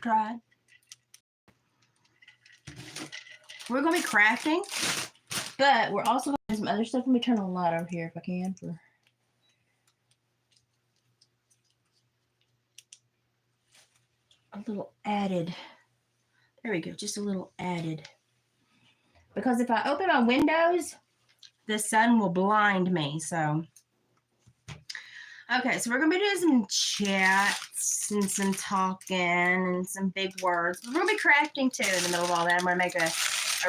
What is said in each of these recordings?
tried. We're going to be crafting, but we're also going to do some other stuff. Let me turn on the light over here if I can for a little added. There we go, just a little added. Because if I open my windows, the sun will blind me, so. Okay, so we're going to be doing some chats and some talking and some big words. We're going to be crafting too in the middle of all that. I'm going to make a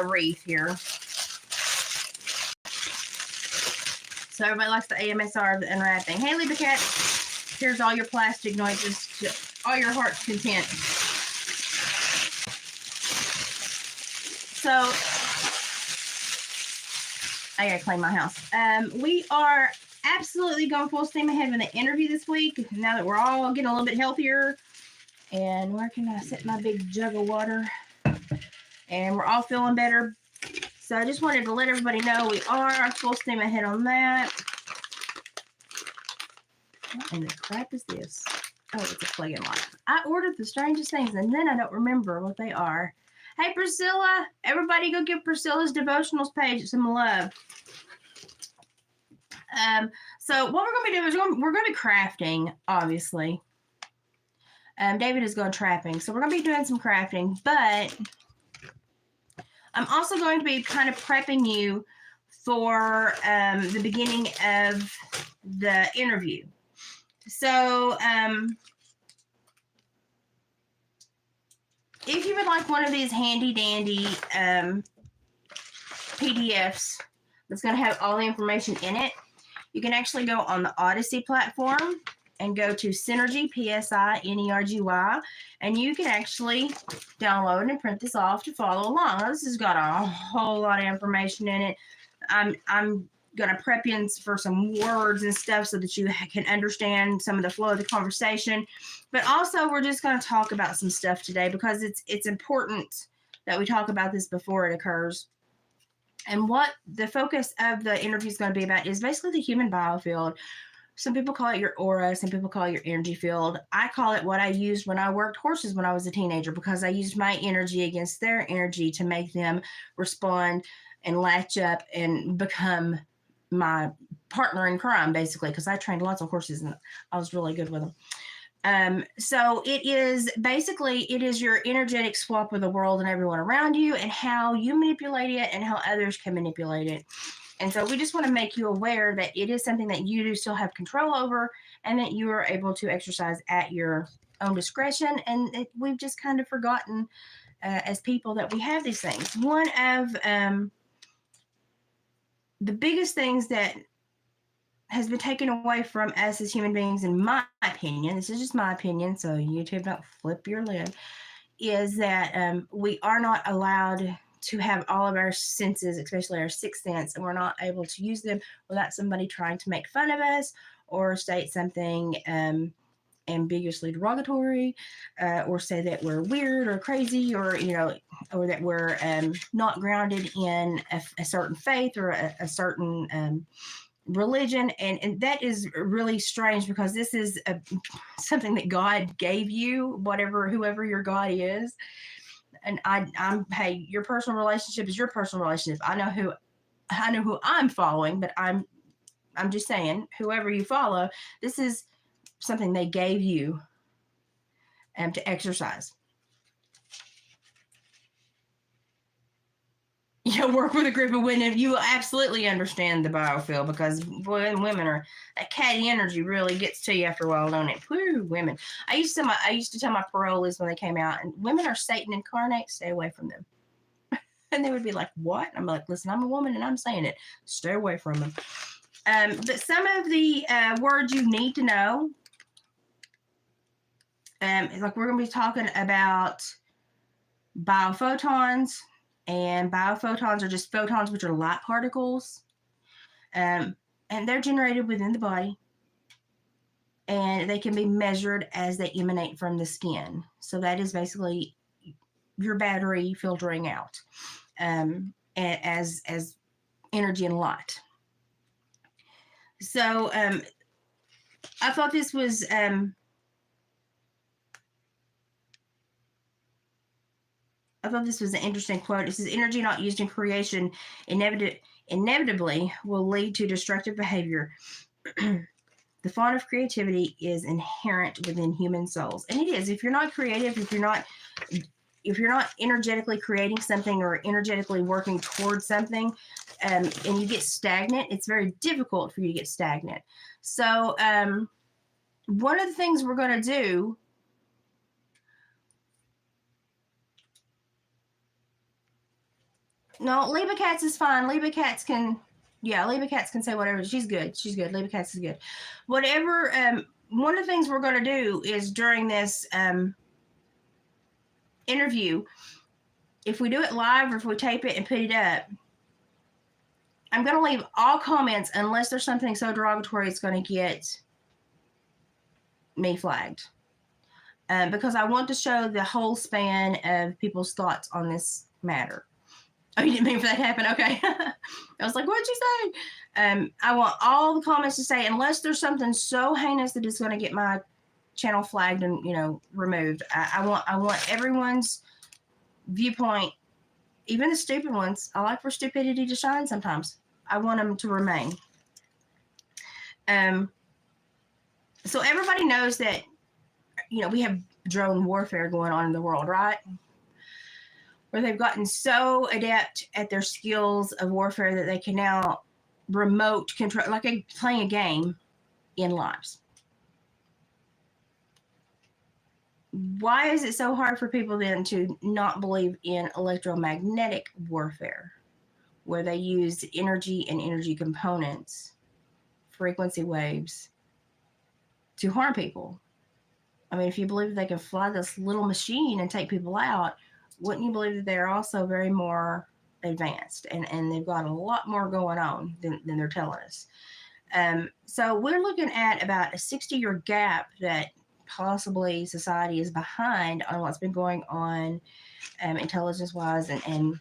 wreath here. So everybody likes the AMSR of the unwrapping. Hey, Libra Cat, here's all your plastic noises to all your heart's content. So, I gotta clean my house. We are absolutely going full steam ahead with the interview this week. Now that we're all getting a little bit healthier. And where can I set my big jug of water? And we're all feeling better. So I just wanted to let everybody know we are full steam ahead on that. What in the crap is this? Oh, it's a plug-in light. I ordered the strangest things and then I don't remember what they are. Hey, Priscilla. Everybody go give Priscilla's devotionals page some love. So what we're going to be doing is we're going to be crafting, obviously. David is going trapping. So we're going to be doing some crafting, but I'm also going to be kind of prepping you for the beginning of the interview. So if you would like one of these handy dandy PDFs that's going to have all the information in it, you can actually go on the Odyssey platform and go to Synergy, P-S-I-N-E-R-G-Y, and you can actually download and print this off to follow along. Now, this has got a whole lot of information in it. I'm going to prep you for some words and stuff so that you can understand some of the flow of the conversation. But also, we're just going to talk about some stuff today because it's important that we talk about this before it occurs. And what the focus of the interview is going to be about is basically the human biofield. Some people call it your aura. Some people call it your energy field. I call it what I used when I worked horses when I was a teenager because I used my energy against their energy to make them respond and latch up and become my partner in crime, basically, because I trained lots of horses and I was really good with them. So it is your energetic swap with the world and everyone around you and how you manipulate it and how others can manipulate it. And so we just want to make you aware that it is something that you do still have control over and that you are able to exercise at your own discretion. And we've just kind of forgotten as people that we have these things. One of the biggest things that has been taken away from us as human beings, in my opinion, this is just my opinion, so YouTube don't flip your lid, is that we are not allowed to have all of our senses, especially our sixth sense, and we're not able to use them without somebody trying to make fun of us or state something ambiguously derogatory, or say that we're weird or crazy, or or that we're not grounded in a certain faith or a certain religion, and that is really strange because this is something that God gave you, whoever your God is. And hey, your personal relationship is your personal relationship. I know who I'm following, but I'm just saying, whoever you follow, this is something they gave you to exercise. Work with a group of women. You will absolutely understand the biofield because women are, that catty energy really gets to you after a while, don't it? Woo, women. I used to tell my parolees when they came out, and women are Satan incarnate. Stay away from them. And they would be like, "What?" I'm like, "Listen, I'm a woman, and I'm saying it. Stay away from them." But some of the words you need to know, like we're going to be talking about biophotons. And biophotons are just photons, which are light particles. And they're generated within the body. And they can be measured as they emanate from the skin. So that is basically your battery filtering out as energy and light. So I thought this was I thought this was an interesting quote. It says, energy not used in creation inevitably will lead to destructive behavior. The fawn of creativity is inherent within human souls. And it is. If you're not creative, if you're not energetically creating something or energetically working towards something, and you get stagnant, it's very difficult for you to get stagnant. So one of the things we're going to do, no, Libra Cats is fine. Libra Cats can say whatever. She's good. Libra Cats is good. Whatever. One of the things we're going to do is during this interview, if we do it live or if we tape it and put it up, I'm going to leave all comments unless there's something so derogatory it's going to get me flagged. Because I want to show the whole span of people's thoughts on this matter. Oh, you didn't mean for that to happen? Okay. I was like, what'd you say? I want all the comments to say, unless there's something so heinous that it's going to get my channel flagged and, removed. I want everyone's viewpoint, even the stupid ones. I like for stupidity to shine sometimes. I want them to remain. So everybody knows that, we have drone warfare going on in the world, right? Where they've gotten so adept at their skills of warfare that they can now remote control, like playing a game in lives. Why is it so hard for people then to not believe in electromagnetic warfare, where they use energy and energy components, frequency waves, to harm people? I mean, if you believe they can fly this little machine and take people out, wouldn't you believe that they're also very more advanced and they've got a lot more going on than they're telling us? So we're looking at about a 60-year gap that possibly society is behind on what's been going on intelligence-wise and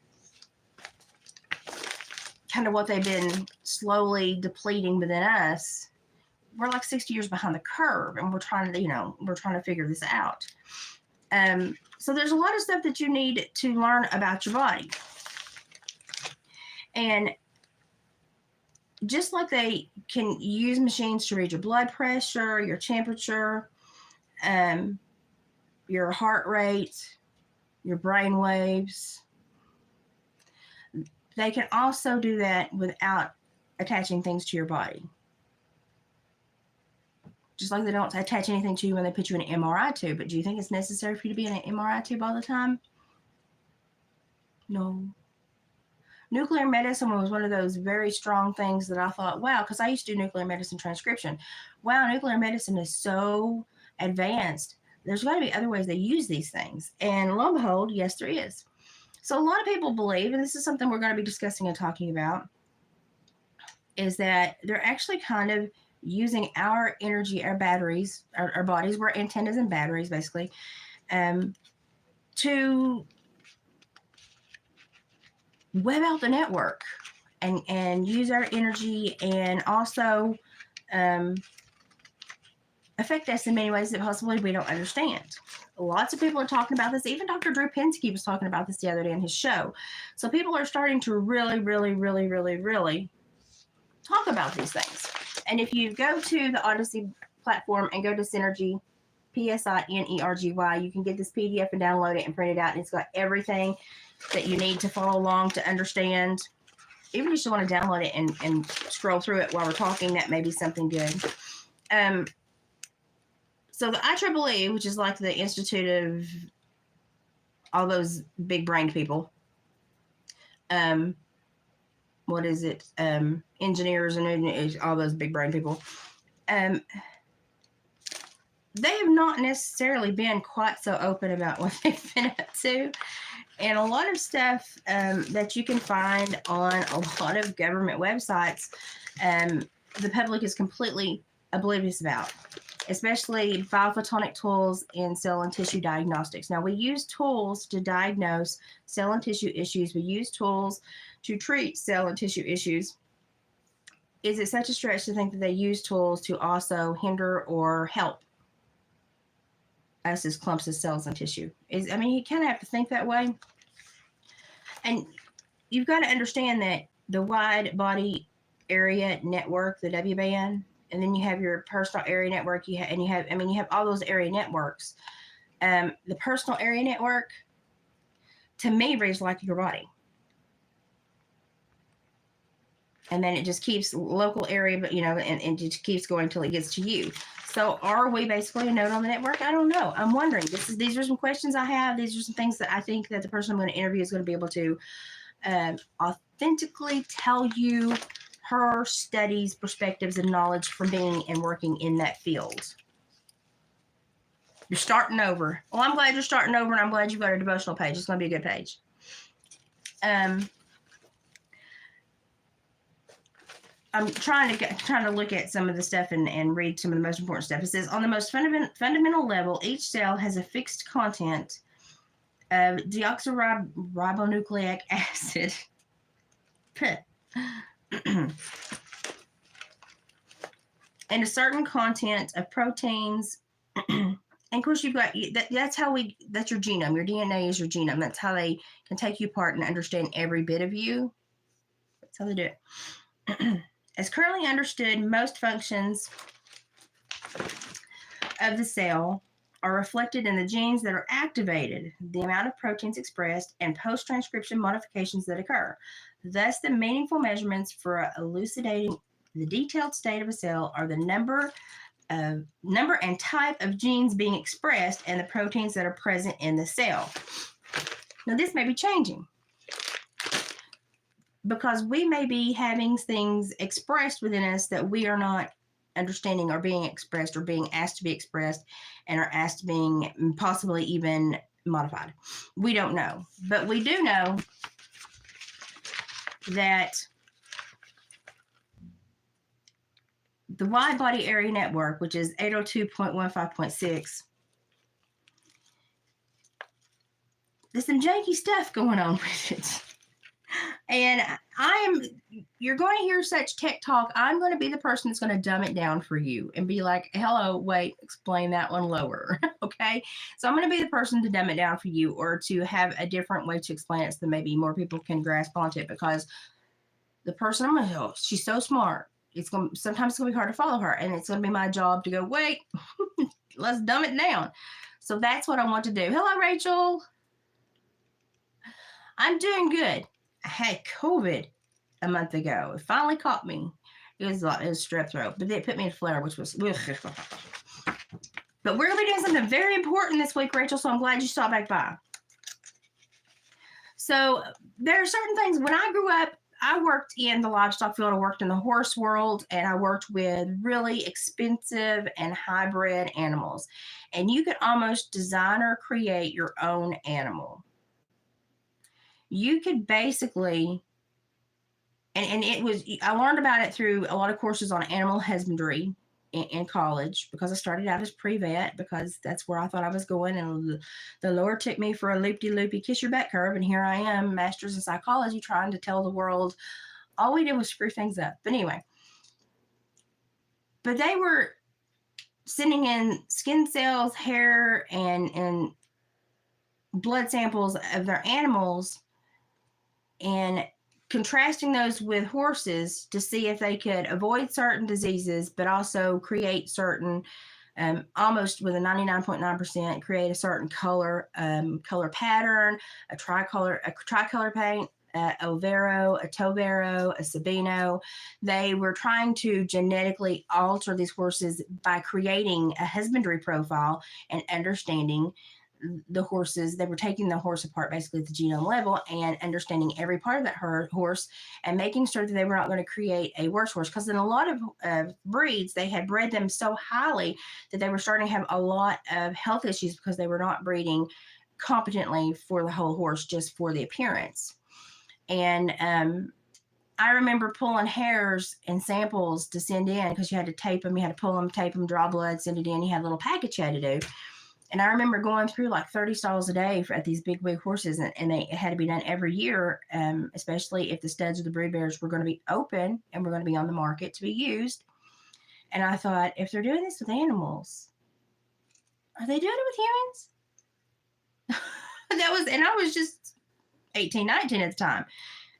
kind of what they've been slowly depleting within us. We're like 60 years behind the curve, and we're trying to figure this out. So there's a lot of stuff that you need to learn about your body. And just like they can use machines to read your blood pressure, your temperature, your heart rate, your brain waves, they can also do that without attaching things to your body. Just like they don't attach anything to you when they put you in an MRI tube. But do you think it's necessary for you to be in an MRI tube all the time? No. Nuclear medicine was one of those very strong things that I thought, wow, because I used to do nuclear medicine transcription. Wow, nuclear medicine is so advanced. There's got to be other ways they use these things. And lo and behold, yes, there is. So a lot of people believe, and this is something we're going to be discussing and talking about, is that they're actually kind of using our energy, our batteries, our bodies, we're antennas and batteries, basically, to web out the network and use our energy and also affect us in many ways that possibly we don't understand. Lots of people are talking about this. Even Dr. Drew Pinsky was talking about this the other day on his show. So people are starting to really, really, really, really, really talk about these things. And if you go to the Odyssey platform and go to Synergy, PSINERGY, you can get this PDF and download it and print it out. And it's got everything that you need to follow along to understand. Even if you just want to download it and scroll through it while we're talking, that may be something good. So the IEEE, which is like the Institute of all those big-brained people, what is it? Engineers and all those big-brained people. They have not necessarily been quite so open about what they've been up to. And a lot of stuff that you can find on a lot of government websites, the public is completely oblivious about, especially biophotonic tools in cell and tissue diagnostics. Now, we use tools to diagnose cell and tissue issues. We use tools to treat cell and tissue issues. Is it such a stretch to think that they use tools to also hinder or help us as clumps of cells and tissue? You kind of have to think that way. And you've got to understand that the wide body area network, the WBN, and then you have your personal area network. You have all those area networks. The personal area network, to me, reads like your body. And then it just keeps local area, but and just keeps going till it gets to you. So are we basically a node on the network? I don't know. I'm wondering. These are some questions I have. These are some things that I think that the person I'm going to interview is going to be able to authentically tell you her studies, perspectives, and knowledge from being and working in that field. You're starting over. Well, I'm glad you're starting over, and I'm glad you've got a devotional page. It's going to be a good page. I'm trying to look at some of the stuff and read some of the most important stuff. It says, on the most fundamental level, each cell has a fixed content of deoxyribonucleic acid. And a certain content of proteins. And of course, you've got that's your genome. Your DNA is your genome. That's how they can take you apart and understand every bit of you. That's how they do it. As currently understood, most functions of the cell are reflected in the genes that are activated, the amount of proteins expressed, and post-transcription modifications that occur. Thus, the meaningful measurements for elucidating the detailed state of a cell are the number and type of genes being expressed and the proteins that are present in the cell. Now, this may be changing, because we may be having things expressed within us that we are not understanding or being expressed or being asked to be expressed and are asked to being possibly even modified. We don't know. But we do know that the wide body area network, which is 802.15.6, there's some janky stuff going on with it. And you're going to hear such tech talk. I'm going to be the person that's going to dumb it down for you and be like, hello, wait, explain that one lower. Okay. So I'm going to be the person to dumb it down for you, or to have a different way to explain it so that maybe more people can grasp onto it, because the person I'm going to help, she's so smart. Sometimes it's going to be hard to follow her, and it's going to be my job to go, wait, let's dumb it down. So that's what I want to do. Hello, Rachel. I'm doing good. I had COVID a month ago. It finally caught me. It was strep throat, but they put me in a flare, which was. But we're going to be doing something very important this week, Rachel, so I'm glad you stopped back by. So there are certain things. When I grew up, I worked in the livestock field. I worked in the horse world, and I worked with really expensive and hybrid animals. And you could almost design or create your own animal. You could basically, and I learned about it through a lot of courses on animal husbandry in college, because I started out as pre-vet, because that's where I thought I was going, and the Lord took me for a loop-de-loopy kiss your butt curve, and here I am, master's in psychology, trying to tell the world all we did was screw things up. But anyway, but they were sending in skin cells, hair, and blood samples of their animals, and contrasting those with horses to see if they could avoid certain diseases, but also create certain, almost with a 99.9%, create a certain color pattern, a tricolor paint, Overo, a Tovero, a Sabino. They were trying to genetically alter these horses by creating a husbandry profile and understanding the horses. They were taking the horse apart basically at the genome level and understanding every part of that horse, and making sure that they were not going to create a worse horse, because in a lot of breeds, they had bred them so highly that they were starting to have a lot of health issues because they were not breeding competently for the whole horse, just for the appearance. And I remember pulling hairs and samples to send in, because you had to tape them, you had to pull them, tape them, draw blood, send it in. You had a little package you had to do. And I remember going through like 30 stalls a day at these big horses, and it had to be done every year, especially if the studs or the brood bears were going to be open and were going to be on the market to be used. And I thought, if they're doing this with animals, are they doing it with humans? And I was just 18, 19 at the time.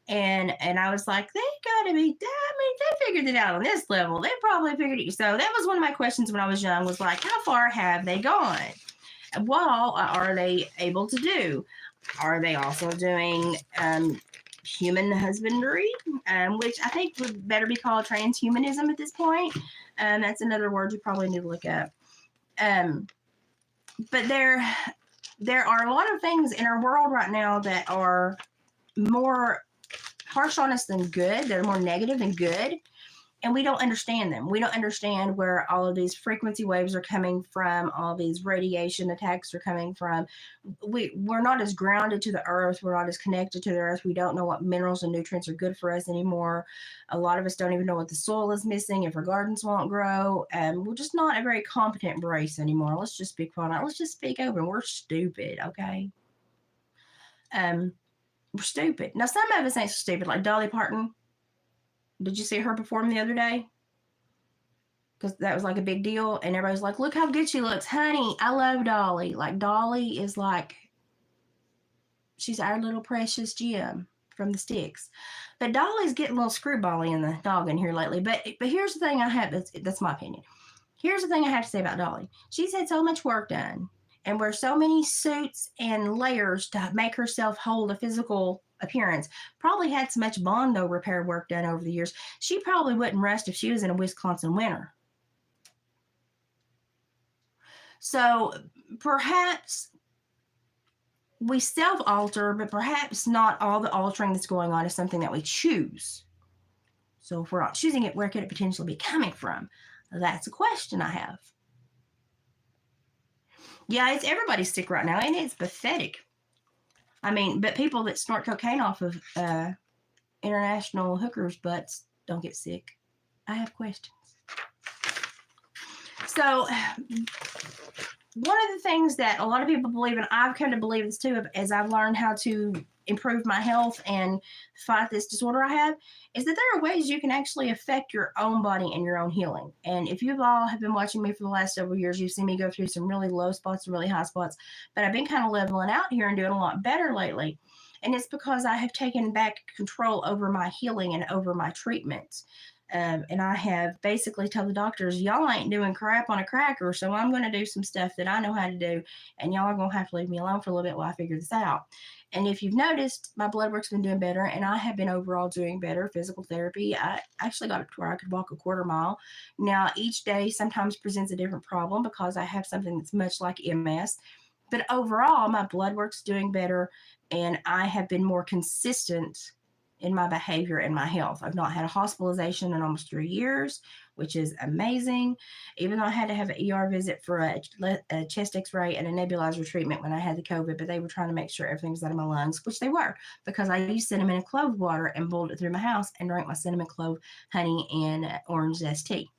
And I was like, they gotta be, I mean, they figured it out on this level. They probably figured it. So that was one of my questions when I was young, was like, how far have they gone? What all are they able to do? Are they also doing human husbandry, which I think would better be called transhumanism at this point? That's another word you probably need to look up. But there are a lot of things in our world right now that are more harsh on us than good. They're more negative than good. And we don't understand them. We don't understand where all of these frequency waves are coming from, all these radiation attacks are coming from. We're not as grounded to the earth. We're not as connected to the earth. We don't know what minerals and nutrients are good for us anymore. A lot of us don't even know what the soil is missing, if our gardens won't grow. We're just not a very competent race anymore. Let's just speak on. Let's just speak open. We're stupid, okay? We're stupid. Now, some of us ain't so stupid, like Dolly Parton. Did you see her perform the other day? Because that was like a big deal. And everybody's like, look how good she looks. Honey, I love Dolly. Like, Dolly is like, she's our little precious gem from the sticks. But Dolly's getting a little screwbally in the noggin here lately. But here's the thing I have, that's my opinion. Here's the thing I have to say about Dolly. She's had so much work done and wears so many suits and layers to make herself hold a physical appearance. Probably had so much Bondo repair work done over the years. She probably wouldn't rest if she was in a Wisconsin winter. So perhaps we self-alter, but perhaps not all the altering that's going on is something that we choose. So if we're not choosing it, where could it potentially be coming from? That's a question I have. Yeah, it's everybody's sick right now, and it's pathetic. I mean, but people that snort cocaine off of international hookers' butts don't get sick. I have questions. So one of the things that a lot of people believe, and I've come to believe this too, as I've learned how to improve my health and fight this disorder I have, is that there are ways you can actually affect your own body and your own healing. And if you all have been watching me for the last several years, you've seen me go through some really low spots and really high spots, but I've been kind of leveling out here and doing a lot better lately. And it's because I have taken back control over my healing and over my treatments. And I have basically told the doctors, y'all ain't doing crap on a cracker, so I'm going to do some stuff that I know how to do, and y'all are going to have to leave me alone for a little bit while I figure this out. And if you've noticed, my blood work's been doing better, and I have been overall doing better. Physical therapy, I actually got up to where I could walk a quarter mile. Now, each day sometimes presents a different problem because I have something that's much like MS. But overall, my blood work's doing better, and I have been more consistent in my behavior and my health. I've not had a hospitalization in almost 3 years, which is amazing. Even though I had to have an ER visit for a chest x-ray and a nebulizer treatment when I had the COVID, but they were trying to make sure everything was out of my lungs, which they were, because I used cinnamon and clove water and boiled it through my house and drank my cinnamon, clove, honey, and orange zest tea.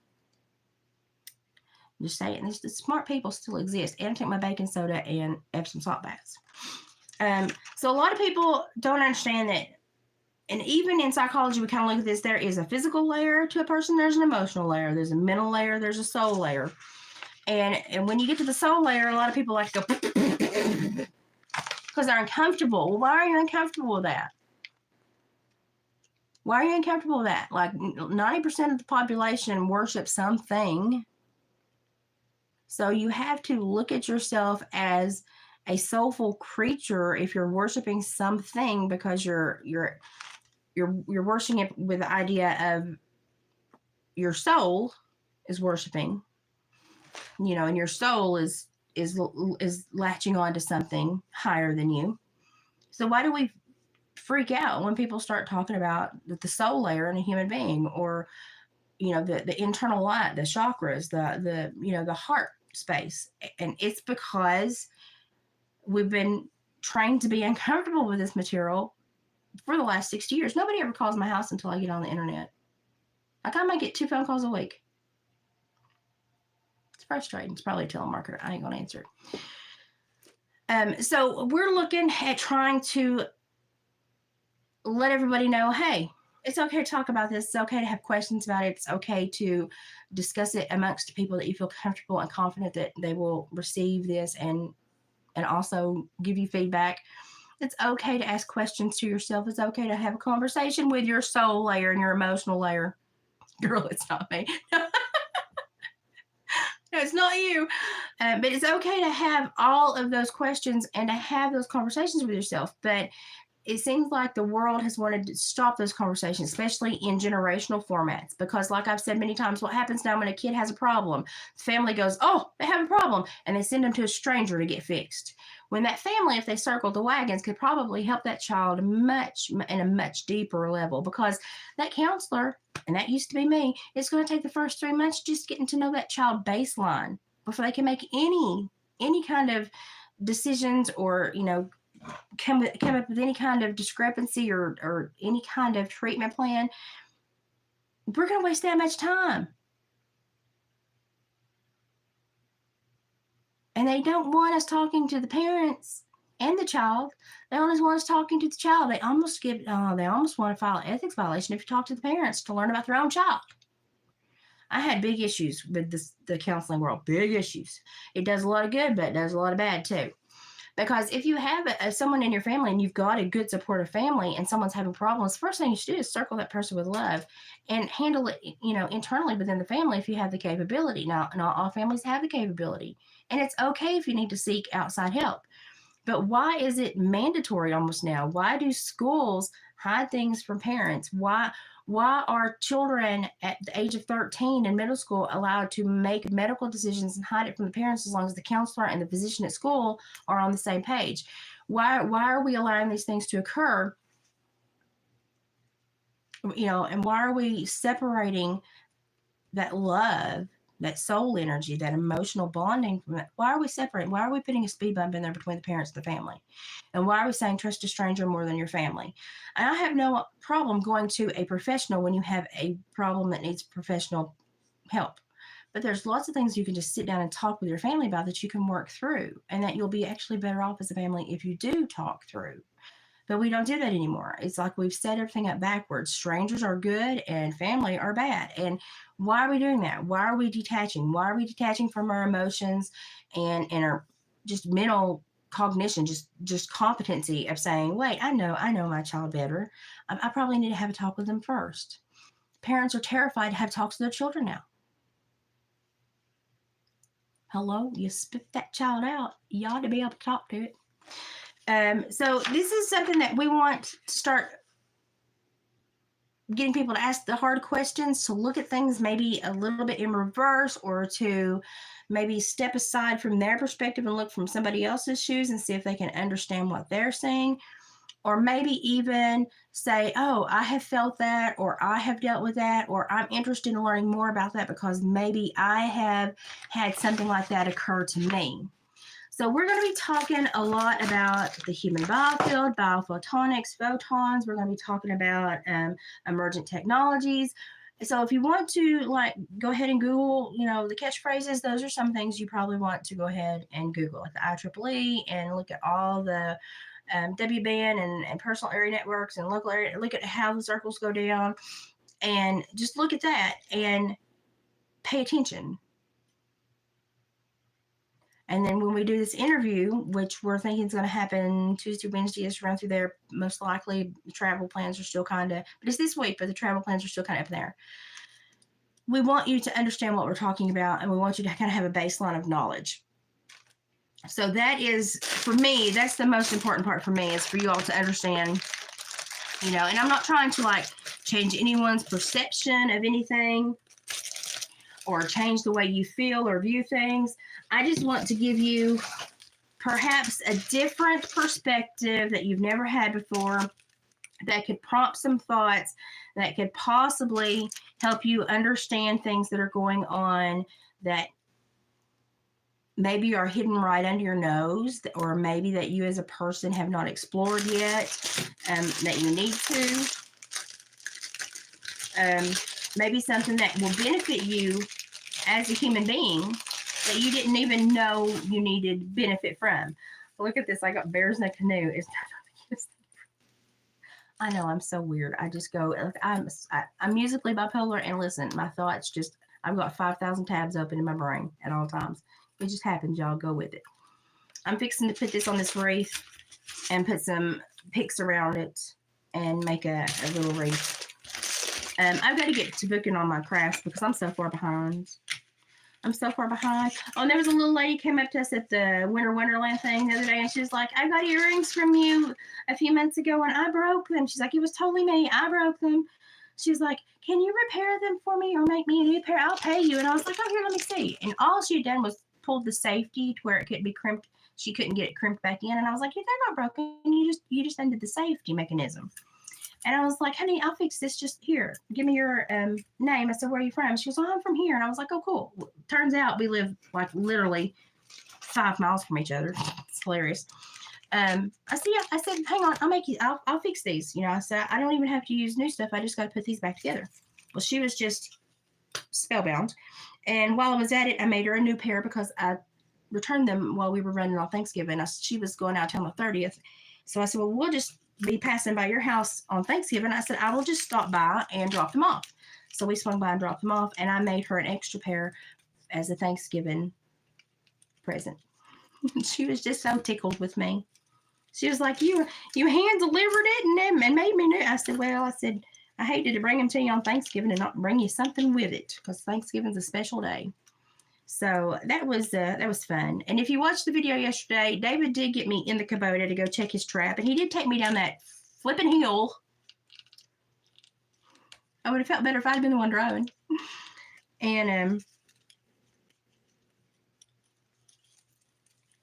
Just saying, the smart people still exist. And I take my baking soda and Epsom salt baths. So a lot of people don't understand that. And even in psychology, we kind of look at this. There is a physical layer to a person. There's an emotional layer. There's a mental layer. There's a soul layer. And when you get to the soul layer, a lot of people like to go because they're uncomfortable. Well, why are you uncomfortable with that? Why are you uncomfortable with that? Like 90% of the population worships something. So you have to look at yourself as a soulful creature if you're worshiping something, because you're worshiping it with the idea of your soul is worshiping, and your soul is latching on to something higher than you. So why do we freak out when people start talking about the soul layer in a human being, or the internal light, the chakras, the heart space? And it's because we've been trained to be uncomfortable with this material for the last 60 years. Nobody ever calls my house until I get on the internet. Like, I might get 2 phone calls a week. It's frustrating. It's probably a telemarketer. I ain't going to answer it. So we're looking at trying to let everybody know, hey, it's okay to talk about this. It's okay to have questions about it. It's okay to discuss it amongst people that you feel comfortable and confident that they will receive this and also give you feedback. It's okay to ask questions to yourself. It's okay to have a conversation with your soul layer and your emotional layer. Girl, it's not me. No, it's not you. But it's okay to have all of those questions and to have those conversations with yourself. But it seems like the world has wanted to stop those conversations, especially in generational formats. Because, like I've said many times, what happens now when a kid has a problem? The family goes, oh, they have a problem, and they send them to a stranger to get fixed. When that family, if they circled the wagons, could probably help that child in a much deeper level. Because that counselor, and that used to be me, it's going to take the first 3 months just getting to know that child baseline before they can make any kind of decisions, or come up with any kind of discrepancy or any kind of treatment plan. We're going to waste that much time. And they don't want us talking to the parents and the child. They only want us talking to the child. They almost want to file an ethics violation if you talk to the parents to learn about their own child. I had big issues with the counseling world. Big issues. It does a lot of good, but it does a lot of bad too. Because if you have someone in your family and you've got a good supportive family and someone's having problems, the first thing you should do is circle that person with love and handle it, internally within the family if you have the capability. Now, not all families have the capability, and it's okay if you need to seek outside help. But why is it mandatory almost now? Why do schools hide things from parents? Why are children at the age of 13 in middle school allowed to make medical decisions and hide it from the parents as long as the counselor and the physician at school are on the same page? Why are we allowing these things to occur? And why are we separating that love, that soul energy, that emotional bonding from it? Why are we separating? Why are we putting a speed bump in there between the parents and the family? And why are we saying trust a stranger more than your family? And I have no problem going to a professional when you have a problem that needs professional help. But there's lots of things you can just sit down and talk with your family about that you can work through, and that you'll be actually better off as a family if you do talk through. But we don't do that anymore. It's like we've set everything up backwards. Strangers are good and family are bad. And why are we doing that? Why are we detaching? Why are we detaching from our emotions and our just mental cognition, just competency of saying, wait, I know my child better. I probably need to have a talk with them first. Parents are terrified to have talks with their children now. Hello, you spit that child out. You ought to be able to talk to it. So this is something that we want to start getting people to ask the hard questions, to look at things maybe a little bit in reverse, or to maybe step aside from their perspective and look from somebody else's shoes and see if they can understand what they're saying. Or maybe even say, oh, I have felt that, or I have dealt with that, or I'm interested in learning more about that because maybe I have had something like that occur to me. So we're going to be talking a lot about the human biofield, biophotonics, photons. We're going to be talking about emergent technologies. So if you want to go ahead and Google, the catchphrases, those are some things you probably want to go ahead and Google, like the IEEE, and look at all the WBAN and personal area networks and local area. Look at how the circles go down, and just look at that and pay attention. And then when we do this interview, which we're thinking is going to happen Tuesday, Wednesday, is run through there. Most likely, the travel plans are still but it's this week, but the travel plans are still kind of up there. We want you to understand what we're talking about, and we want you to kind of have a baseline of knowledge. So that is, for me, that's the most important part for me, is for you all to understand, and I'm not trying to change anyone's perception of anything or change the way you feel or view things. I just want to give you perhaps a different perspective that you've never had before, that could prompt some thoughts, that could possibly help you understand things that are going on that maybe are hidden right under your nose, or maybe that you as a person have not explored yet, that you need to. Maybe something that will benefit you as a human being that you didn't even know you needed benefit from. Look at this. I got bears in a canoe. I know, I'm so weird. I just go, I'm musically bipolar, and listen, my thoughts I've got 5,000 tabs open in my brain at all times. It just happens, y'all. Go with it. I'm fixing to put this on this wreath. and put some picks around it and make a little wreath. I've got to get to booking on my crafts because I'm so far behind. I'm so far behind. Oh, and there was a little lady came up to us at the Winter Wonderland thing the other day, and she was like, I got earrings from you a few months ago, and I broke them. She's like, it was totally me. I broke them. She was like, can you repair them for me or make me a new pair? I'll pay you. And I was like, oh, here, let me see. And all she had done was pulled the safety to where it couldn't be crimped. She couldn't get it crimped back in. And I was like, yeah, they're not broken. You just undid the safety mechanism. And I was like, honey, I'll fix this. Just here. Give me your name. I said, where are you from? She was, oh, I'm from here. And I was like, oh, cool. Turns out we live like literally 5 miles from each other. It's hilarious. I said, yeah. I said, hang on. I'll fix these. You know, I said, I don't even have to use new stuff. I just got to put these back together. Well, she was just spellbound. And while I was at it, I made her a new pair because I returned them while we were running on Thanksgiving. She was going out till the 30th. So I said, well, we'll just be passing by your house on Thanksgiving. I said, I will just stop by and drop them off. So we swung by and dropped them off, and I made her an extra pair as a Thanksgiving present. She was just so tickled with me. She was like, you hand delivered it and made me new. I said, well, I hated to bring them to you on Thanksgiving and not bring you something with it because Thanksgiving's a special day. So that was fun. And if you watched the video yesterday, David did get me in the Kubota to go check his trap, and he did take me down that flipping hill. I would have felt better if I'd been the one driving. And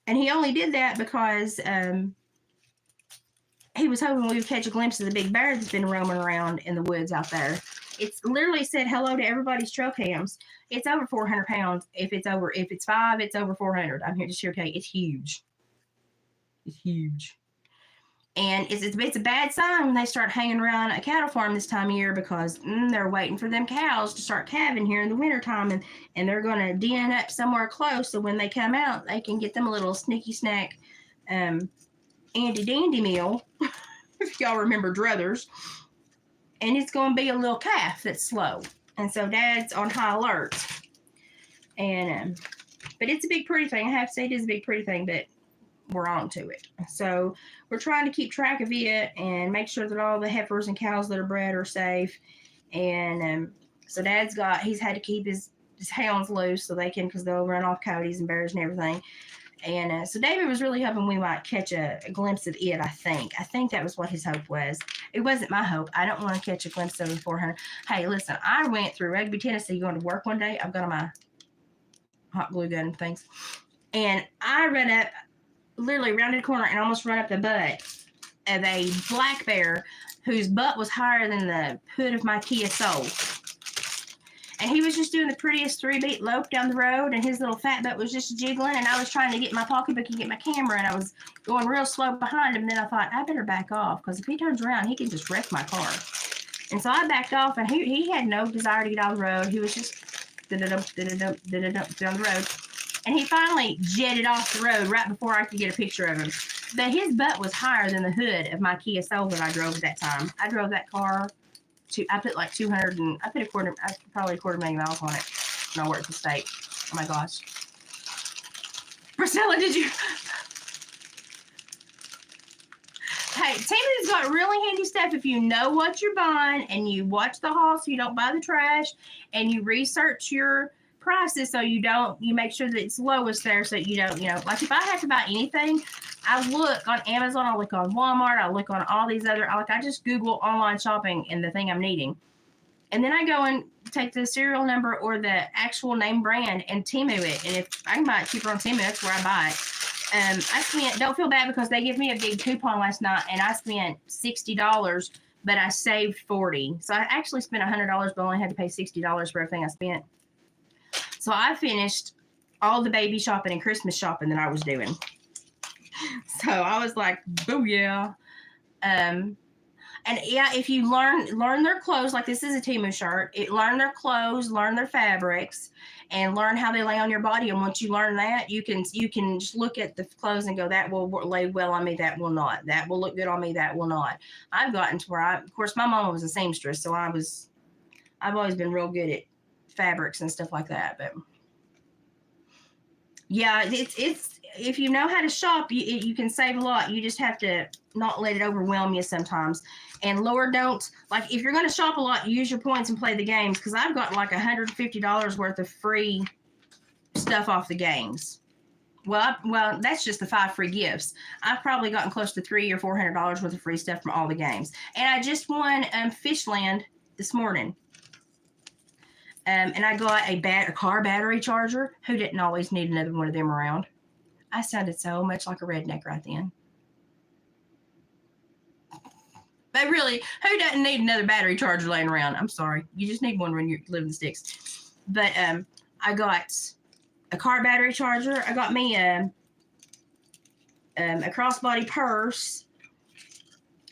he only did that because he was hoping we would catch a glimpse of the big bear that's been roaming around in the woods out there. It's literally said hello to everybody's trail cams. It's over 400 pounds. If it's 5, it's over 400. I'm here to tell you, it's huge. It's huge. And it's a bad sign when they start hanging around a cattle farm this time of year because they're waiting for them cows to start calving here in the wintertime, and they're going to den up somewhere close so when they come out, they can get them a little sneaky snack Andy Dandy meal, if y'all remember Druthers. And it's going to be a little calf that's slow. And so Dad's on high alert. And but it's a big pretty thing. I have to say it is a big pretty thing, but we're on to it. So we're trying to keep track of it and make sure that all the heifers and cows that are bred are safe. And so he's had to keep his hounds loose so they can, because they'll run off coyotes and bears and everything. And so David was really hoping we might catch a glimpse of it, I think. I think that was what his hope was. It wasn't my hope. I don't want to catch a glimpse of the 400. Hey, listen, I went through Rugby, Tennessee going to work one day. I've got my hot glue gun things. And I ran up, literally rounded a corner and almost run up the butt of a black bear whose butt was higher than the hood of my Kia Soul. And he was just doing the prettiest 3-beat lope down the road, and his little fat butt was just jiggling, and I was trying to get my pocketbook and get my camera, and I was going real slow behind him. And then I thought, I better back off, because if he turns around, he can just wreck my car. And so I backed off, and he had no desire to get on the road. He was just down the road. And he finally jetted off the road right before I could get a picture of him. But his butt was higher than the hood of my Kia Soul that I drove at that time. I drove that car. I put like 200 and I put probably a quarter million miles on it when I worked the state. Oh my gosh. Priscilla, did you? Hey, Timmy's got really handy stuff if you know what you're buying and you watch the haul so you don't buy the trash and you research your prices so you make sure that it's lowest there so you don't, like if I have to buy anything, I look on Amazon, I look on Walmart, I look on all these other, I just Google online shopping and the thing I'm needing. And then I go and take the serial number or the actual name brand and Temu it. And if I can buy it cheaper on Temu, that's where I buy it. Don't feel bad because they give me a big coupon last night and I spent $60, but I saved $40. So I actually spent $100, but only had to pay $60 for everything I spent. So I finished all the baby shopping and Christmas shopping that I was doing. So I was like, booyah. And yeah, if you learn their clothes, like this is a Temu shirt, learn their clothes, learn their fabrics, and learn how they lay on your body. And once you learn that, you can just look at the clothes and go, that will lay well on me, that will not. That will look good on me, that will not. I've gotten to where of course, my mama was a seamstress, so I've always been real good at fabrics and stuff like that. But Yeah, it's if you know how to shop, you can save a lot. You just have to not let it overwhelm you sometimes. And Lord, don't, like, if you're going to shop a lot, use your points and play the games, because I've got like $150 worth of free stuff off the games. Well, that's just the 5 free gifts. I've probably gotten close to $300 or $400 worth of free stuff from all the games. And I just won Fishland this morning. And I got a car battery charger. Who didn't always need another one of them around? I sounded so much like a redneck right then. But really, who doesn't need another battery charger laying around? I'm sorry. You just need one when you live in the sticks. But I got a car battery charger. I got me a crossbody purse.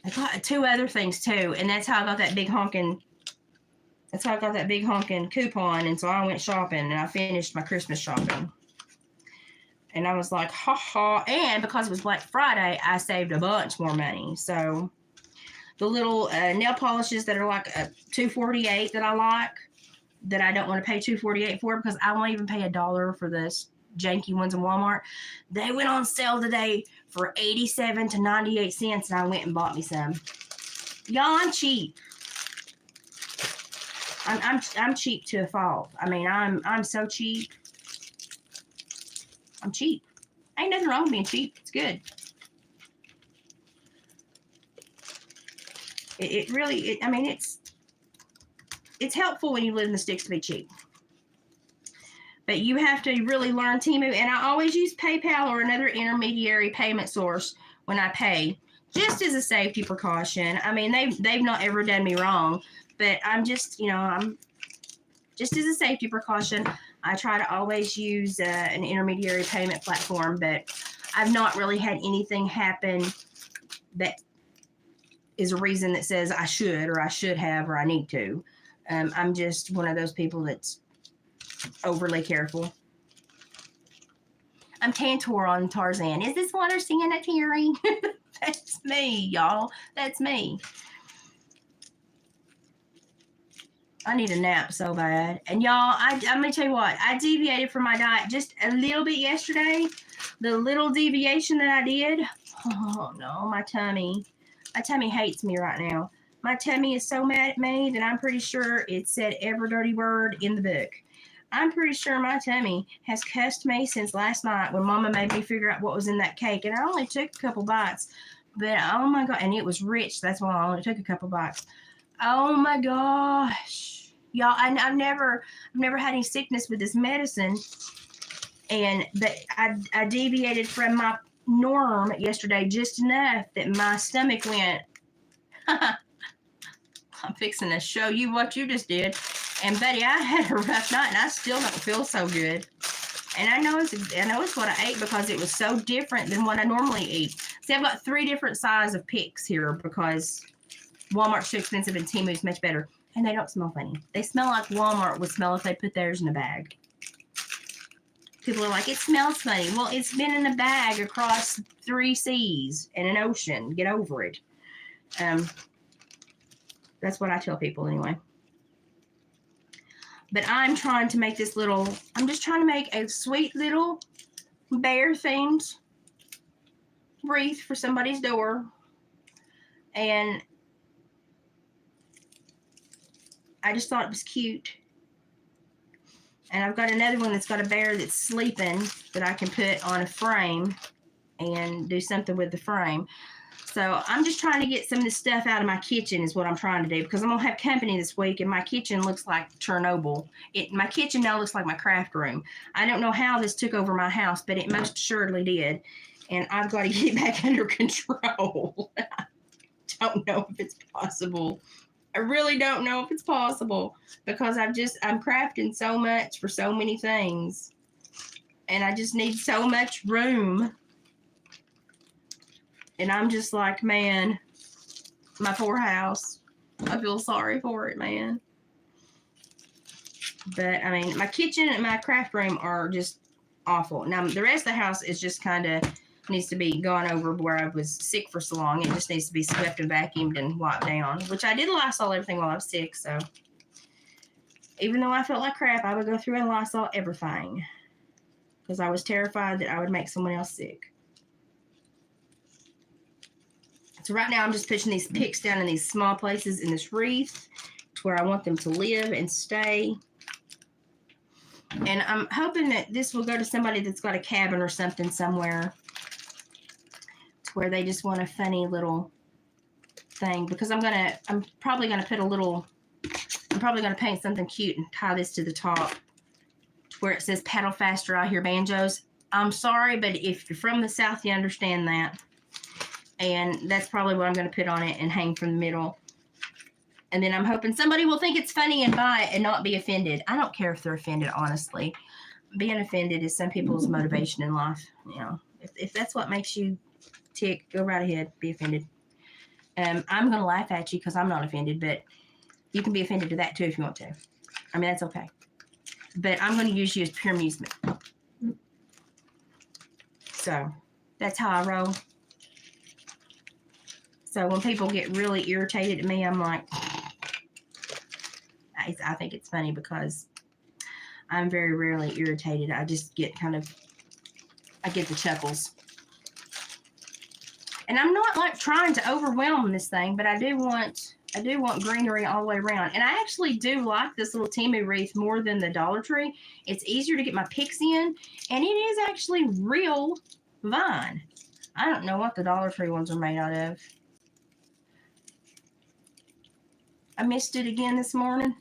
I got 2 other things too, and that's how I got that big honking. That's how I got that big honking coupon. And so I went shopping, and I finished my Christmas shopping. And I was like, ha ha. And because it was Black Friday, I saved a bunch more money. So the little nail polishes that are like $2.48 that I like, that I don't want to pay $2.48 for, because I won't even pay $1 for this janky ones in Walmart. They went on sale today for 87 to 98 cents, and I went and bought me some. Y'all, I'm cheap. I'm cheap to a fault. I mean, I'm so cheap. I'm cheap. Ain't nothing wrong with being cheap. It's good. It really, I mean, it's helpful when you live in the sticks to be cheap. But you have to really learn Temu. And I always use PayPal or another intermediary payment source when I pay, just as a safety precaution. I mean, they've not ever done me wrong, but I'm just, I'm just as a safety precaution. I try to always use an intermediary payment platform, but I've not really had anything happen that is a reason that says I should or I should have or I need to. I'm just one of those people that's overly careful. I'm Tantor on Tarzan. Is this water singing a teary? That's me, y'all. That's me. I need a nap so bad. And y'all, I'm going to tell you what. I deviated from my diet just a little bit yesterday. The little deviation that I did. Oh, no, my tummy. My tummy hates me right now. My tummy is so mad at me that I'm pretty sure it said every dirty word in the book. I'm pretty sure my tummy has cussed me since last night when Mama made me figure out what was in that cake. And I only took a couple bites. But, oh, my God. And it was rich. That's why I only took a couple bites. Oh, my gosh. Y'all, I've never had any sickness with this medicine. But I deviated from my norm yesterday just enough that my stomach went, I'm fixing to show you what you just did. And buddy, I had a rough night and I still don't feel so good. And I know it's what I ate because it was so different than what I normally eat. See, I've got 3 different sizes of picks here because Walmart's too expensive and Temu's much better. And they don't smell funny. They smell like Walmart would smell if they put theirs in a bag. People are like, it smells funny. Well, it's been in a bag across 3 seas and an ocean. Get over it. That's what I tell people anyway. But I'm trying to make I'm just trying to make a sweet little bear-themed wreath for somebody's door. And I just thought it was cute. And I've got another one that's got a bear that's sleeping that I can put on a frame and do something with the frame. So I'm just trying to get some of this stuff out of my kitchen is what I'm trying to do, because I'm going to have company this week and my kitchen looks like Chernobyl. My kitchen now looks like my craft room. I don't know how this took over my house, but it most assuredly did. And I've got to get it back under control. I don't know if it's possible. I really don't know if it's possible because I'm crafting so much for so many things. And I just need so much room. And I'm just like, man, my poor house. I feel sorry for it, man. But, I mean, my kitchen and my craft room are just awful. Now, the rest of the house is just kind of needs to be gone over where I was sick for so long. It just needs to be swept and vacuumed and wiped down, which I did Lysol everything while I was sick. So, even though I felt like crap, I would go through and Lysol everything. because I was terrified that I would make someone else sick. So right now I'm just pitching these picks down in these small places in this wreath to where I want them to live and stay. And I'm hoping that this will go to somebody that's got a cabin or something somewhere to where they just want a funny little thing, because I'm probably gonna paint something cute and tie this to the top to where it says paddle faster, I hear banjos. I'm sorry, but if you're from the South, you understand that. And that's probably what I'm going to put on it and hang from the middle. And then I'm hoping somebody will think it's funny and buy it and not be offended. I don't care if they're offended, honestly. Being offended is some people's motivation in life. You know, if that's what makes you tick, go right ahead, be offended. I'm going to laugh at you because I'm not offended, but you can be offended to that too if you want to. I mean, that's okay. But I'm going to use you as pure amusement. So that's how I roll. So when people get really irritated at me, I'm like, I think it's funny because I'm very rarely irritated. I just get I get the chuckles. And I'm not like trying to overwhelm this thing, but I do want greenery all the way around. And I actually do like this little Temu wreath more than the Dollar Tree. It's easier to get my picks in, and it is actually real vine. I don't know what the Dollar Tree ones are made out of. I missed it again this morning.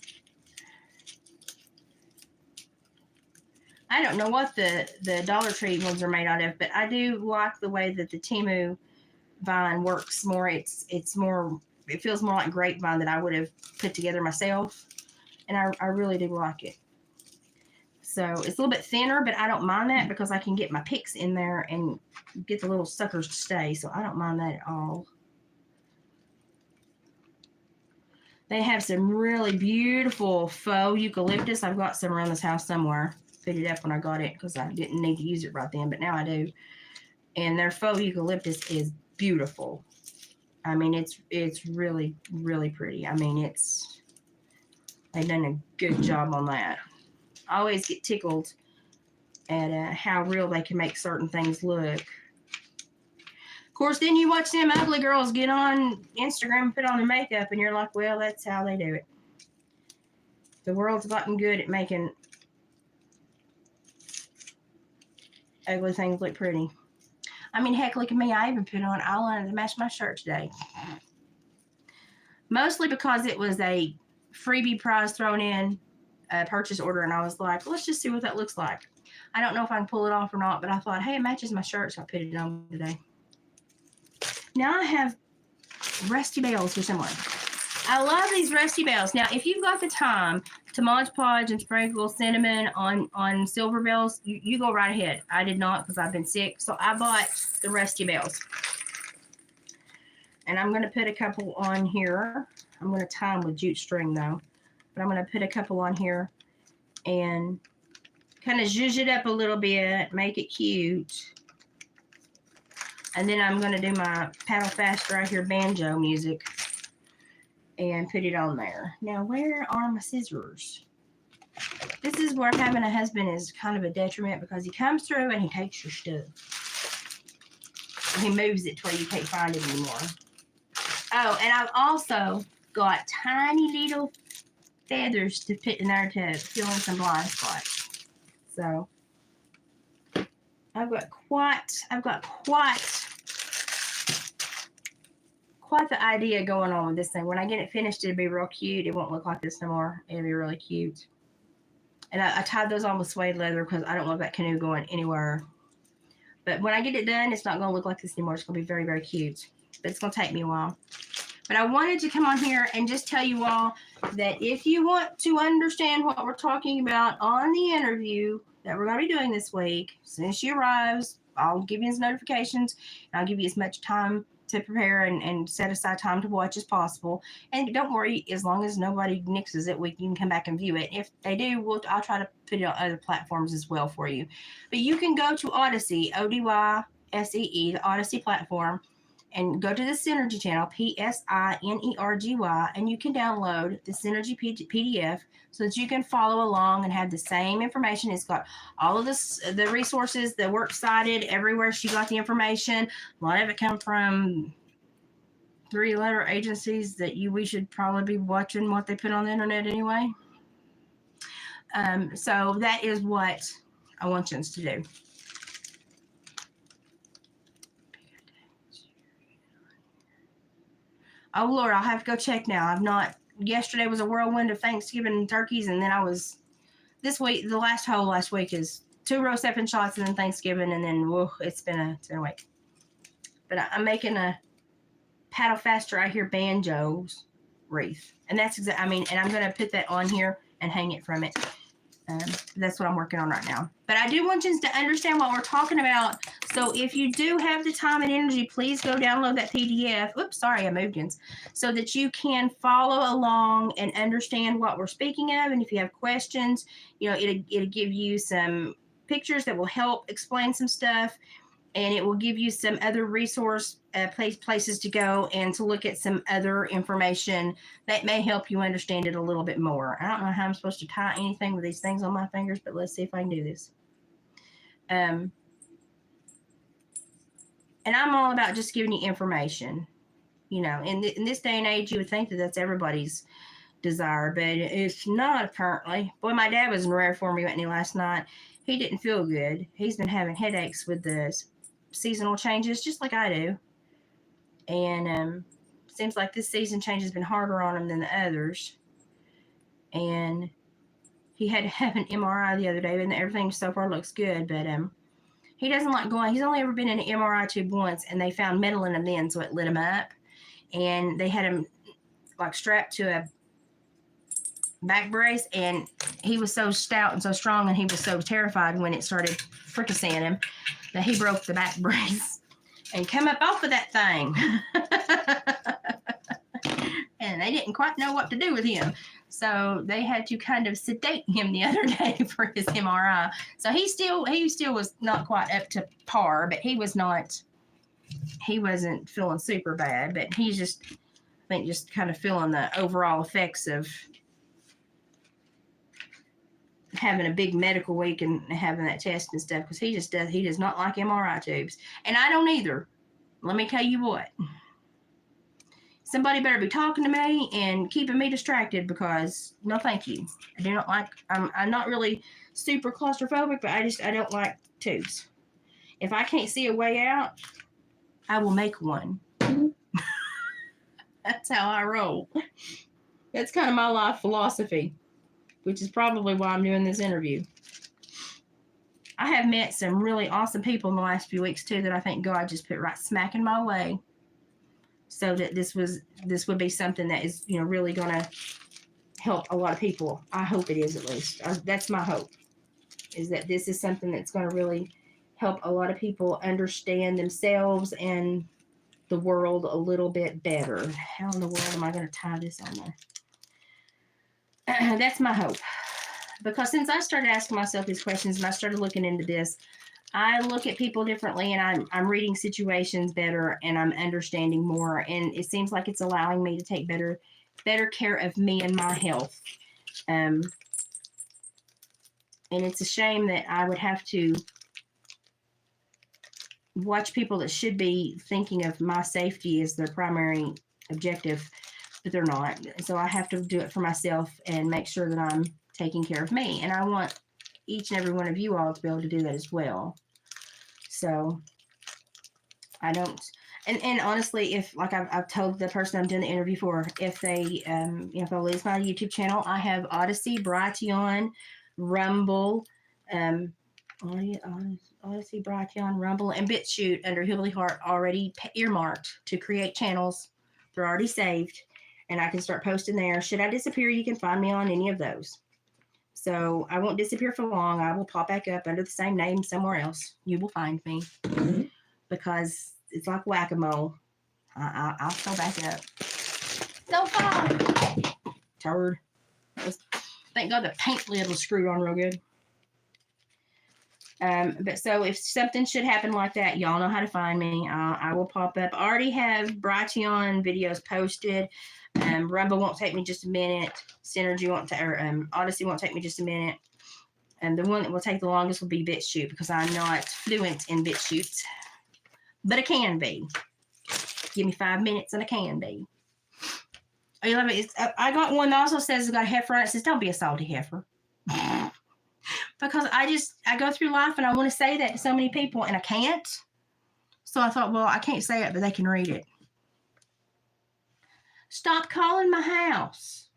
I don't know what the Dollar Tree ones are made out of, but I do like the way that the Temu vine works more. It feels more like grapevine that I would have put together myself. And I really do like it. So it's a little bit thinner, but I don't mind that because I can get my picks in there and get the little suckers to stay. So I don't mind that at all. They have some really beautiful faux eucalyptus. I've got some around this house somewhere. Put it up when I got it because I didn't need to use it right then, but now I do. And their faux eucalyptus is beautiful. I mean, it's really, really pretty. I mean, they've done a good job on that. I always get tickled at how real they can make certain things look. Of course, then you watch them ugly girls get on Instagram and put on their makeup, and you're like, well, that's how they do it. The world's gotten good at making ugly things look pretty. I mean, heck, look at me. I even put on eyeliner to match my shirt today. Mostly because it was a freebie prize thrown in a purchase order, and I was like, let's just see what that looks like. I don't know if I can pull it off or not, but I thought, hey, it matches my shirt, so I put it on today. Now I have Rusty Bells for someone. I love these Rusty Bells. Now, if you've got the time to Mod Podge and sprinkle cinnamon on silver bells, you go right ahead. I did not because I've been sick, so I bought the Rusty Bells. And I'm going to put a couple on here. I'm going to tie them with jute string, though. But I'm going to put a couple on here and kind of zhuzh it up a little bit, make it cute. And then I'm going to do my paddle faster right here banjo music and put it on there. Now, where are my scissors? This is where having a husband is kind of a detriment because he comes through and he takes your stuff. He moves it to where you can't find it anymore. Oh, and I've also got tiny little feathers to put in there to fill in some blind spots. So I've got quite the idea going on with this thing. When I get it finished, it'll be real cute. It won't look like this no more. It'll be really cute. And I tied those on with suede leather because I don't want that canoe going anywhere. But when I get it done, it's not going to look like this anymore. It's going to be very, very cute. But it's going to take me a while. But I wanted to come on here and just tell you all that if you want to understand what we're talking about on the interview that we're going to be doing this week, as soon as she arrives, I'll give you his notifications. And I'll give you as much time to prepare and set aside time to watch as possible. And don't worry, as long as nobody nixes it, you can come back and view it. If they do, I'll try to put it on other platforms as well for you. But you can go to Odyssey, Odyssee, the Odyssey platform, and go to the Synergy channel, P-S-I-N-E-R-G-Y, and you can download the Synergy PDF so that you can follow along and have the same information. It's got all of the resources, the works cited, everywhere she got the information. A lot of it come from 3-letter agencies that we should probably be watching what they put on the internet anyway. So that is what I want you to do. Oh Lord, I'll have to go check now. I've not. Yesterday was a whirlwind of Thanksgiving and turkeys, and then I was this week. The last week is 2 roast up and shots, and then Thanksgiving, and then whoa, it's been a week. But I'm making a paddle faster. I hear banjos wreath, and that's exactly. I mean, and I'm gonna put that on here and hang it from it. That's what I'm working on right now. But I do want you to understand what we're talking about. So if you do have the time and energy, please go download that PDF. Oops, sorry, I moved it. So that you can follow along and understand what we're speaking of. And if you have questions, you know, it'll give you some pictures that will help explain some stuff. And it will give you some other resource places to go and to look at some other information that may help you understand it a little bit more. I don't know how I'm supposed to tie anything with these things on my fingers, but let's see if I can do this. And I'm all about just giving you information. You know, in this day and age, you would think that that's everybody's desire, but it's not apparently. Boy, my dad was in rare form. He went in last night. He didn't feel good. He's been having headaches with the seasonal changes, just like I do. And seems like this season change has been harder on him than the others. And he had to have an MRI the other day, and everything so far looks good. But he doesn't like going. He's only ever been in an MRI tube once, and they found metal in him then, so it lit him up. And they had him like strapped to a back brace, and he was so stout and so strong, and he was so terrified when it started fricasseeing him that he broke the back brace and come up off of that thing. And they didn't quite know what to do with him. So they had to kind of sedate him the other day for his MRI. So he still was not quite up to par, but he wasn't feeling super bad, but he's just, I think, just kind of feeling the overall effects of having a big medical week and having that test and stuff, because he does not like MRI tubes. And I don't either. Let me tell you what. Somebody better be talking to me and keeping me distracted, because no thank you. I do not like, I'm not really super claustrophobic, but I don't like tubes. If I can't see a way out, I will make one. That's how I roll. That's kind of my life philosophy, which is probably why I'm doing this interview. I have met some really awesome people in the last few weeks too that I think God just put right smack in my way, so that this would be something that is, you know, really going to help a lot of people. I hope it is, at least. That's my hope, is that this is something that's going to really help a lot of people understand themselves and the world a little bit better. How in the world am I going to tie this on there? That's my hope. Because since I started asking myself these questions and I started looking into this, I look at people differently, and I'm reading situations better, and I'm understanding more, and it seems like it's allowing me to take better care of me and my health. And it's a shame that I would have to watch people that should be thinking of my safety as their primary objective, but they're not. So I have to do it for myself and make sure that I'm taking care of me. And I want each and every one of you all to be able to do that as well. So I don't, and honestly, if, like I've told the person I'm doing the interview for, if they, you know, if I lose my YouTube channel, I have Odyssey, Brighteon, Rumble, Odyssey, Brighteon, Rumble, and BitChute under Hillbilly Heart already earmarked to create channels. They're already saved, and I can start posting there. Should I disappear, you can find me on any of those. So I won't disappear for long. I will pop back up under the same name somewhere else. You will find me, because it's like whack-a-mole. I'll go back up. So far. Turd. Thank God the paint lid was screwed on real good. But so if something should happen like that, y'all know how to find me. I will pop up. I already have Brighteon videos posted. Rumble won't take me just a minute. Synergy won't, Odyssey won't take me just a minute. And the one that will take the longest will be BitChute because I'm not fluent in BitChute, but I can be. Give me 5 minutes and I can be. Oh, you love it. I got one that also says it's got a heifer on it. It says, don't be a salty heifer. Because I go through life and I want to say that to so many people and I can't. So I thought, well, I can't say it, but they can read it. Stop calling my house.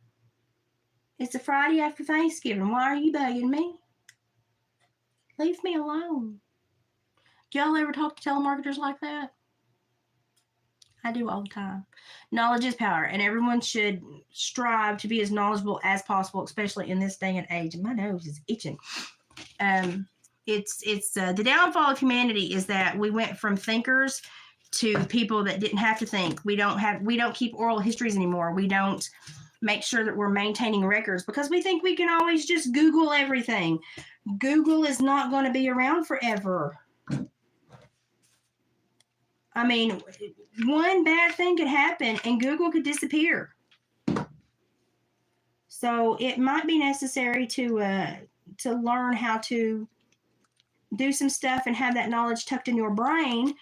It's a Friday after Thanksgiving. Why are you bugging me? Leave me alone. Do y'all ever talk to telemarketers like that? I do all the time. Knowledge is power, and everyone should strive to be as knowledgeable as possible, especially in this day and age. And my nose is itching. It's the downfall of humanity is that we went from thinkers to people that didn't have to think. We don't keep oral histories anymore. We don't make sure that we're maintaining records because we think we can always just Google everything. Google is not going to be around forever. I mean, one bad thing could happen and Google could disappear. So it might be necessary to learn how to do some stuff and have that knowledge tucked in your brain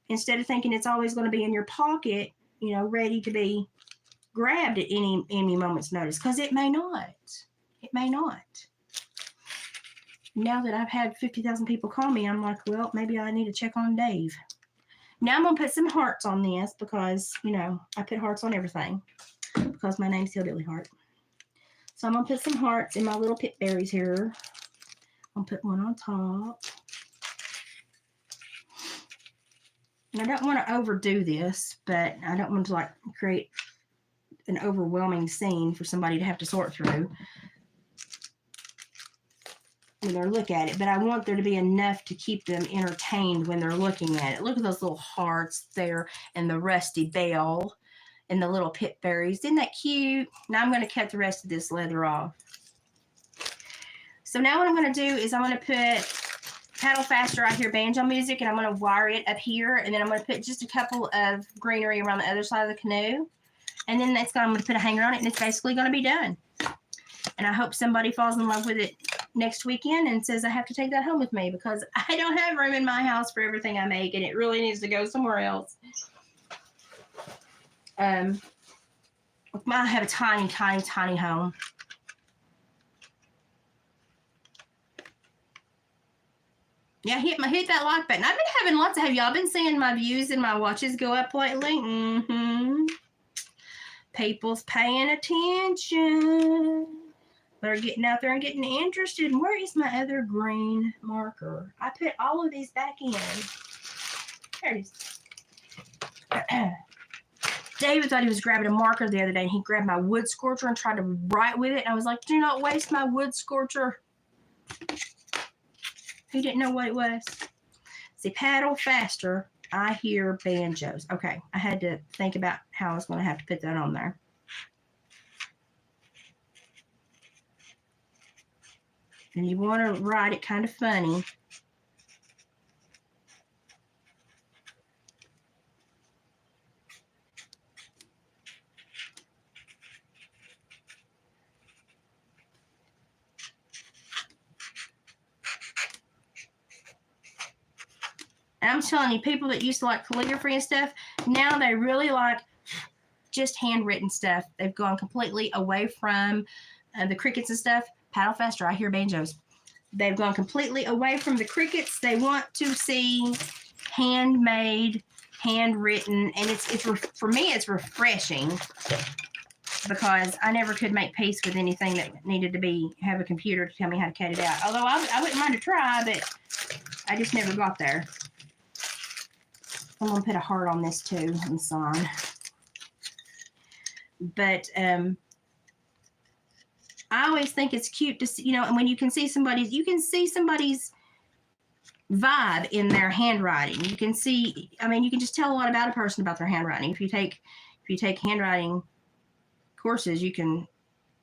instead of thinking it's always going to be in your pocket, ready to be grabbed at any moment's notice, because it may not. It may not. Now that I've had 50,000 people call me, I'm like, well, maybe I need to check on Dave. Now I'm going to put some hearts on this because, I put hearts on everything because my name's Hillbilly Heart. So I'm going to put some hearts in my little pit berries here. I'll put one on top. And I don't want to overdo this, but I don't want to create an overwhelming scene for somebody to have to sort through when they look at it. But I want there to be enough to keep them entertained when they're looking at it. Look at those little hearts there and the rusty bell and the little pit berries. Isn't that cute? Now I'm going to cut the rest of this leather off. So now what I'm going to do is I'm going to put Paddle Faster right here, banjo music, and I'm going to wire it up here. And then I'm going to put just a couple of greenery around the other side of the canoe. And then I'm going to put a hanger on it, and it's basically going to be done. And I hope somebody falls in love with it next weekend and says I have to take that home with me because I don't have room in my house for everything I make, and it really needs to go somewhere else. I have a tiny, tiny, tiny home. Yeah, hit that like button. I've been having lots of, have y'all been seeing my views and my watches go up lately? Mm-hmm. People's paying attention. They're getting out there and getting interested. Where is my other green marker? I put all of these back in. There it is. David thought he was grabbing a marker the other day, and he grabbed my wood scorcher and tried to write with it. And I was like, do not waste my wood scorcher. He didn't know what it was. See, Paddle Faster, I hear banjos. Okay, I had to think about how I was going to have to put that on there. And you want to write it kind of funny. And I'm telling you, people that used to like calligraphy and stuff, now they really like just handwritten stuff. They've gone completely away from the crickets and stuff. Paddle Faster, I hear banjos. They've gone completely away from the crickets. They want to see handmade, handwritten, and it's for me, it's refreshing because I never could make peace with anything that needed to have a computer to tell me how to cut it out. Although I wouldn't mind to try, but I just never got there. I'm going to put a heart on this too and sign. But I always think it's cute to see, and when you can see somebody's vibe in their handwriting. You can see, you can just tell a lot about a person about their handwriting. If you take handwriting courses, you can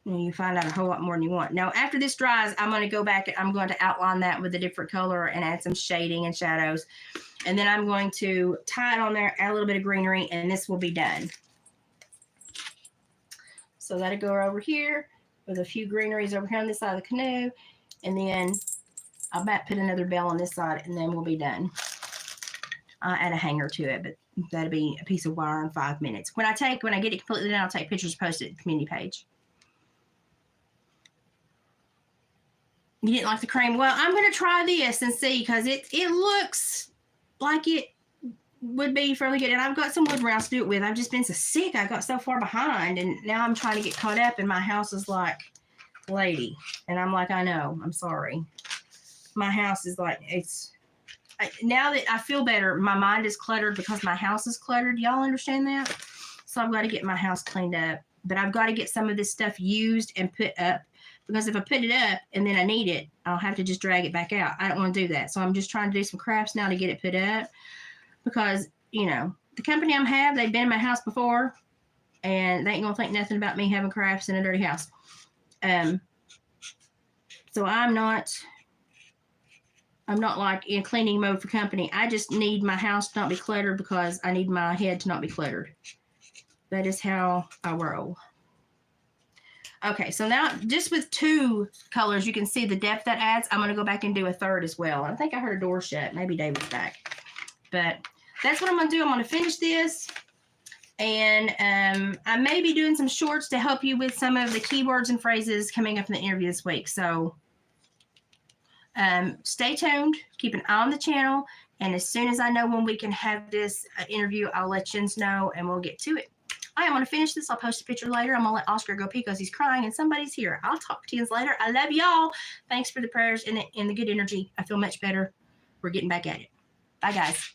you find out a whole lot more than you want. Now, after this dries, I'm going to go back and I'm going to outline that with a different color and add some shading and shadows. And then I'm going to tie it on there, add a little bit of greenery, and this will be done. So that'll go over here with a few greeneries over here on this side of the canoe. And then I might put another bell on this side, and then we'll be done. I'll add a hanger to it, but that'll be a piece of wire in 5 minutes. When I get it completely done, I'll take pictures, post it to the community page. You didn't like the cream? Well, I'm going to try this and see, because it looks like it would be fairly good. And I've got some wood rounds to do it with. I've just been so sick. I got so far behind, and now I'm trying to get caught up, and my house is like, lady. And I'm like, I know. I'm sorry. My house is like, now that I feel better, my mind is cluttered because my house is cluttered. Y'all understand that? So I've got to get my house cleaned up. But I've got to get some of this stuff used and put up. Because if I put it up and then I need it, I'll have to just drag it back out. I don't want to do that. So I'm just trying to do some crafts now to get it put up. Because, you know, the company I'm have, they've been in my house before. And they ain't going to think nothing about me having crafts in a dirty house. So I'm not like in cleaning mode for company. I just need my house to not be cluttered because I need my head to not be cluttered. That is how I roll. Okay, so now just with 2 colors, you can see the depth that adds. I'm going to go back and do a third as well. I think I heard a door shut. Maybe David's back. But that's what I'm going to do. I'm going to finish this. And I may be doing some shorts to help you with some of the keywords and phrases coming up in the interview this week. So stay tuned. Keep an eye on the channel. And as soon as I know when we can have this interview, I'll let you know and we'll get to it. I am going to finish this. I'll post a picture later. I'm going to let Oscar go pee because he's crying and somebody's here. I'll talk to you later. I love y'all. Thanks for the prayers and the good energy. I feel much better. We're getting back at it. Bye, guys.